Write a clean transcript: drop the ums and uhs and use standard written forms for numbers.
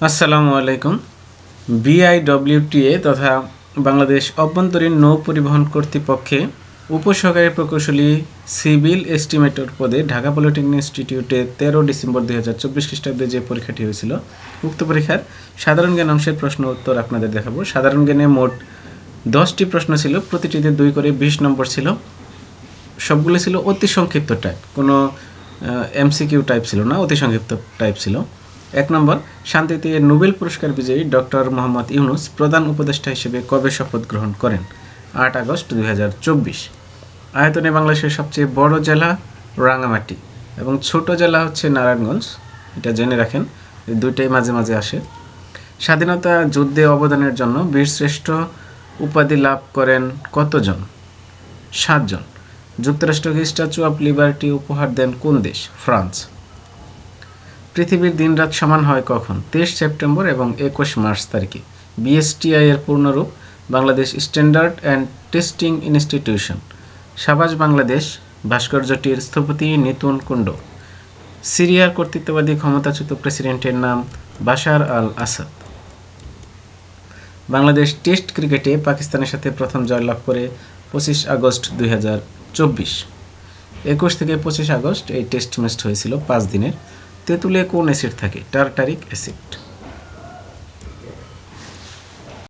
আসসালামু আলাইকুম। বিআইডব্লিউটিএ তথা বাংলাদেশ অভ্যন্তরীণ নৌ পরিবহন কর্তৃপক্ষে উপসহকারী প্রকৌশলী সিভিল এস্টিমেটর পদে ঢাকা পলিটেকনিক ইনস্টিটিউটে 13 ডিসেম্বর 2024 খ্রিস্টাব্দে যে পরীক্ষাটি হয়েছিল, উক্ত পরীক্ষার সাধারণ জ্ঞান অংশের প্রশ্ন উত্তর আপনাদের দেখাবো। সাধারণ জ্ঞানে মোট 10টি প্রশ্ন ছিল, প্রতিটিতে 2 করে 20 নম্বর ছিল। সবগুলো ছিল অতি সংক্ষিপ্ত টাইপ, কোনো এমসিকিউ টাইপ ছিল না, অতি সংক্ষিপ্ত টাইপ ছিল। 1 নম্বর, শান্তিতে নোবেল পুরস্কার বিজয়ী ডক্টর মোহাম্মদ ইউনুস প্রধান উপদেষ্টা হিসেবে কবে শপথ গ্রহণ করেন? 8 আগস্ট 2024। আয়তনে বাংলাদেশের সবচেয়ে বড় জেলা রাঙামাটি এবং ছোট জেলা হচ্ছে নারায়ণগঞ্জ, এটা জেনে রাখেন, এই দুইটাই মাঝে মাঝে আসে। স্বাধীনতা যুদ্ধে অবদানের জন্য বীরশ্রেষ্ঠ উপাধি লাভ করেন কতজন? 7 জন। যুক্তরাষ্ট্রকে স্ট্যাচু অফ লিবার্টি উপহার দেন কোন দেশ? ফ্রান্স। পৃথিবীর দিনরাত সমান হয় কখন? 23 সেপ্টেম্বর এবং 21 মার্চ তারিখে। বিএসটিআই এর পূর্ণরূপ Bangladesh standard and testing institution. সাবাস বাংলাদেশ ভাস্কর্যটির স্থপতি নিতুন কুণ্ড। সিরিয়ার কর্তৃত্ববাদী ক্ষমতাচ্যুত প্রেসিডেন্টের নাম বাশার আল আসাদ। বাংলাদেশ টেস্ট ক্রিকেটে পাকিস্তানের সাথে প্রথম জয়লাভ করে 25 আগস্ট 2024। 21 থেকে 25 আগস্ট এই টেস্ট ম্যাচ হয়েছিল 5 দিনের। তেঁতুলে কোন অ্যাসিড থাকে? Tartaric acid.